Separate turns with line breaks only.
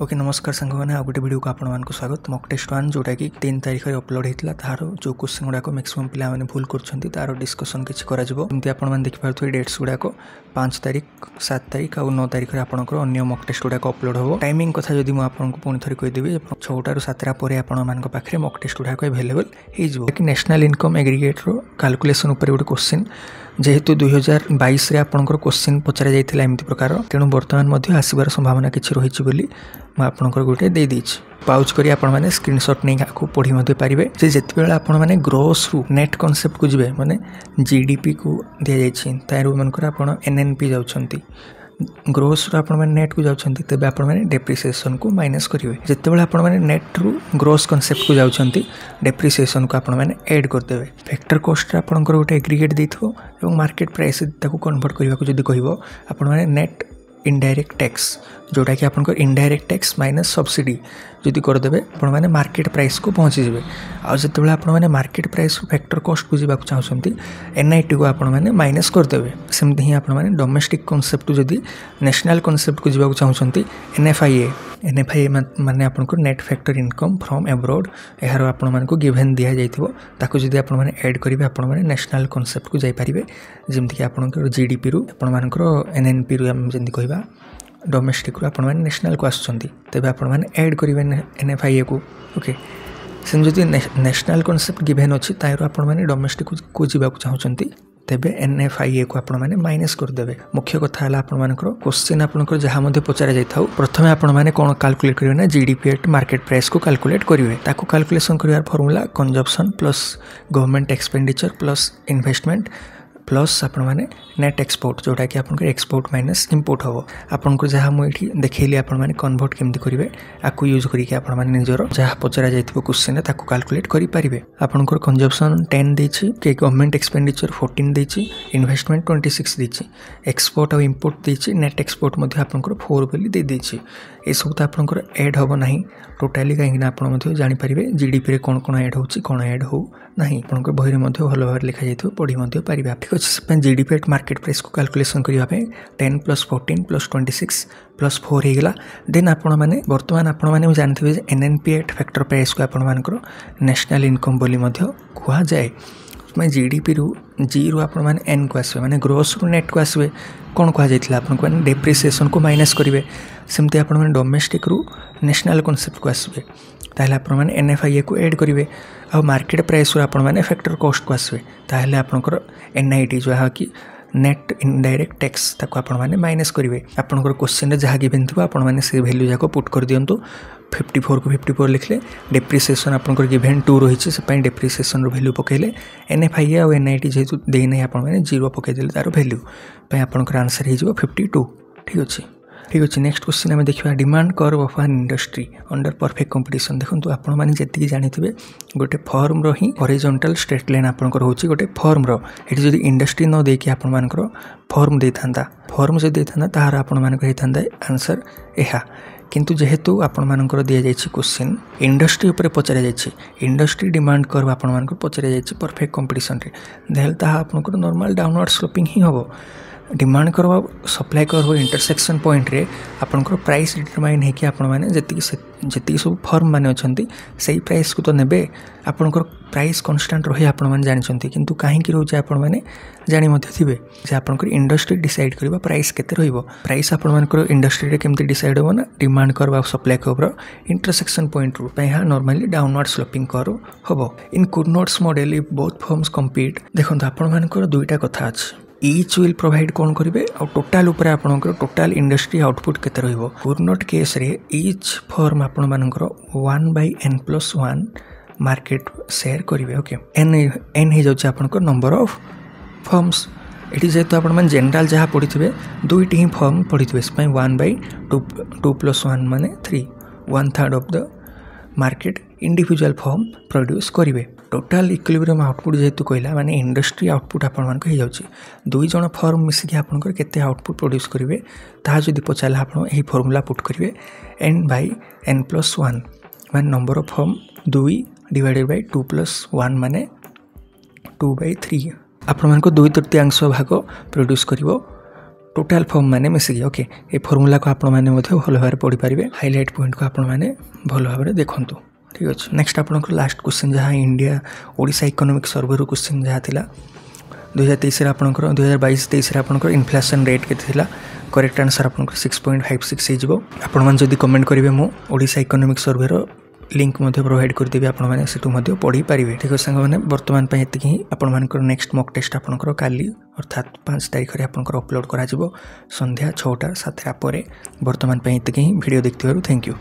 Okay नमस्कार सांग मैंने आ गोटे वीडियो को आपको स्वागत मॉक टेस्ट 1 जोटा कि 3 तारीख में अपलोड होता तार जो क्वेश्चन गुड़ाक मैक्सिमम पिला भूल कर तार डिस्कसन किसी करमती आपने देखिपे डेट्स गुड़ाक 5 तारीख 7 तारीख और 9 तारीख में आपंकर अन्य मॉक टेस्ट गुड़ाक अपलोड हो टाइमिंग कथा जब मुझे पुणी थोड़ी कहीदेवी 6 7 पर आपंखे मॉक टेस्ट गुड़ाक एभेलेबल हो नेशनल इनकम एग्रीगेटर कैलकुलेशन उपर गोटे क्वेश्चन जेहेतु 2022 रे आपंकर क्वेश्चन पचरा जाइथिला एमती प्रकार तेणु बर्तमान आसबार संभावना किसी रही बोली मुझे गोटे दे देछि पाउच करी आपण माने स्क्रीनशॉट नहीं आपको पढ़ी मध्य पारिबे जे जेतबेला आपण माने ग्रोस रु नेट कांसेप्ट को जिवे माने जीडीपी को दिया जाइछि तारु मनकर आपण एनएनपी जाउछंती ग्रोस रु आपण माने नेट को जाउछंती तबे आपण माने डेप्रिसिएशन को माइनस करिवे जेतेबेला आपण माने नेट रु ग्रोस कांसेप्ट को जाउछंती डेप्रिसिएशन को आपण माने ऐड कर देबे फैक्टर कॉस्ट रे आपणकर गोटे एग्रीगेट देथो एवं मार्केट प्राइस ताको कन्वर्ट करबा को जदी कहिवो आपण माने नेट इनडायरेक्ट टैक्स जोटा कि आपंकर इनडायरेक्ट टैक्स माइनस सब्सिडी जदि करदे आपण मैंने मार्केट प्राइस को पहुँची जाए आते आपण मैंने मार्केट प्राइस फैक्टर कॉस्ट को जावाक चाहते एनआईटी को आपण मैंने माइनस करदे सेमती ही आपण मैंने डोमेस्टिक कॉन्सेप्ट जदि नेशनल कॉन्सेप्ट को जावाक चाहते एनएफआईए माने आपंकर net factor income from abroad यार आपण मानक गिवन दि जाइथिबो ताको जदि आपण माने ऐड करिवे आपण माने नेशनल कॉन्सेप्ट को जाई परिबे जेमति कि आपनकर जीडीपी रु आपण मानकर एनएनपी रु हम जेंति कहबा डोमेस्टिक रु आपण माने नेशनल को आछंती तबे आपण माने ऐड करिवे एनएफआईए को ओके सेम जदि नेशनल कॉन्सेप्ट गिवन अछि ताइरो आपण माने डोमेस्टिक को जिबाक चाहछंती तेबे एनएफआईए को आपण माने माइनस कर देबे मुख्य कथा हला आपण मानकर क्वेश्चन आपनकर जहा मध्ये पचारा जाइथाउ प्रथमे आपण माने कोन कैलकुलेट करिवे ना जीडीपी एट मार्केट प्राइस को कैलकुलेट करिवे ताको कैलकुलेशन करिवार formula consumption plus government expenditure plus investment plus आपण माने नेट एक्सपोर्ट जोटा कि आपनकर एक्सपोर्ट माइनस इंपोर्ट हो आपनकर जहा मुठी देखैली आपण माने कन्वर्ट केमति करिवे आकु यूज करी कि आपण माने निजरो जहा पचरा जाइथिबो क्वेश्चन ताको कैलकुलेट करि परिबे आपनकर कंजप्शन 10 देछि के गवर्नमेंट एक्सपेंडिचर 14 देछि इन्वेस्टमेंट 26 देछि एक्सपोर्ट और इंपोर्ट देछि नेट एक्सपोर्ट मध्ये आपनकर 4 बेली दे देछि ए सब त आपनकर ऐड होबो नाही टोटली काहे ना आपण मध्ये जानि परिबे जीडीपी रे कोन कोन ऐड होछि कोन ऐड हो नाही आपनकर बही रे मध्ये भलो भाबे लिखा जाइथो पढी मध्ये परिबे ठीक अछि जीडीपी एट मार्केट प्राइस को कैलकुलेशन करिवा पे 10 + 14 + 26 + 4 हे गेला देन आपण माने वर्तमान आपण माने जानथिबे जे एनएनपी एट फैक्टर प्राइस को आपण मानकर नेशनल इनकम बोली मध्ये कुहा जाय मैं जीडीपी रु जी रु आपण माने एन को आसबे माने ग्रोस रु नेट को आसबे कोन कुहा जायतिला आपण को डेप्रिसिएशन को माइनस करिवे सेमते आपण माने डोमेस्टिक रु नेशनल कांसेप्ट को आसबे ताहले आपण माने एनएफआईए को ऐड करिवे आ मार्केट प्राइस रु आपण माने फैक्टर कॉस्ट को आसबे ताहले आपनकर एनआईटी जो हा कि नेट इनडायरेक्ट टैक्स ताको आपण माने माइनस करिवे आपनकर क्वेश्चन रे जहा गिवन थिबो आपण माने से वैल्यू जाको पुट कर दियंतु 54 को 54 लिखले डेप्रिसिएशन आपनकर गिवन 2 रही से पई डेप्रिसिएशन रो वैल्यू पकेले एनएफआईए और एनआईटी जेतु दे नै आपण माने 0 पके देले तारो वैल्यू पई आपनकर आंसर हे जिवो 52 ठीक अछि नेक्स्ट क्वेश्चन आम देखा demand curve of an industry under perfect competition देखो आपण माने जति जानिथिबे गोटे फॉर्म रो ही हॉरिजॉन्टल स्ट्रेट लाइन आपनकर होची गोटे फॉर्म रो एठी जदी इंडस्ट्री न दे कि आपण मानकर फॉर्म देथांता फॉर्म जे देथांता ताहार आपण मानकर हेथांदा आंसर एहा किंतु जेहेतु आपण मानकर दिया जायछि क्वेश्चन इंडस्ट्री ऊपर पचरा जायछि इंडस्ट्री डिमांड कर्व आपण मानकर पचरा जायछि परफेक्ट कंपटीशन रे देहल ताहा आपनकर नॉर्मल डाउनवर्ड स्लोपिंग ही होबो डिमांड करवा सप्लाई करवा इंटरसेक्शन पॉइंट रे आपनकर प्राइस डिटरमाइन है कि आपण माने जति सब फर्म माने अछंती सही प्राइस को तो नेबे आपनकर प्राइस कांस्टेंट रही आपण माने जानिछंती किंतु काहे कि रहउछ आपण माने जानि मध्ये थिबे जे आपनकर इंडस्ट्री डिसाइड करबा प्राइस केते रहइबो प्राइस आपण मानकर इंडस्ट्री रे केमति डिसाइड होबो ना डिमांड करवा सप्लाई करवा इंटरसेक्शन पॉइंट रू पई हा नॉर्मली डाउनवर्ड स्लोपिंग करो होबो in Cournot's model if both firms compete देखो आपण मानकर दुईटा कथा अछि ईच विल प्रोवाइड कौन करेंगे और टोटाल उपर आपनकर टोटाल इंडस्ट्री आउटपुट केते रहइबो कुर्नोट केस रे ईच फर्म आपण मानकर 1/n+1 मार्केट शेयर करेंगे ओके एन हे जाउछ आपनकर नंबर ऑफ फर्म्स एटी जेतु आपण मन जनरल जहा पढिथिबे दुईटी ही फर्म पढिथिबे स्पाई 1/2+1 माने 3 1/3 of the market individual firm produce करेंगे टोटाल इक्विलिब्रियम आउटपुट जेतु कहला माने इंडस्ट्री आउटपुट आपण मान कहि जाउची दुई जण फर्म मिसिक आपनकर केते आउटपुट प्रोड्यूस करिवे ता जदि पचाला आपण एही फार्मूला पुट करिवे n/n+1 माने number of firm 2 divided by 2+1 माने 2/3 आपण मान को 2/3 भाग प्रोड्यूस करिवो टोटाल फॉर्म माने मिसिकी ओके ए फॉर्मूला को आपण माने मध्य भल भाव पढ़ी पारे हाइलाइट पॉइंट को आपण माने भल भाव देखु ठीक अच्छे नेक्स्ट आपंकर लास्ट क्वेश्चन जहाँ India Odisha economic survey question जहाँ थी 2023 आपंकर 2022-23 आपंकर इन्फ्लेशन रेट के करेक्ट आंसर आपंकर 6.56 हो आपण मैंने जदि कमेंट करेंगे मु Odisha economic survey link provide करदेवी आपने से पढ़ी पारे ठीक है सांग मैंने बर्तमान ही आपर नेक्स्ट मॉक टेस्ट आपंकर काली अर्थात 5 तारीख में आपंकर अपलोड करा संध्या 6टा 7टा पर बर्तमान ही वीडियो देखते थैंक यू।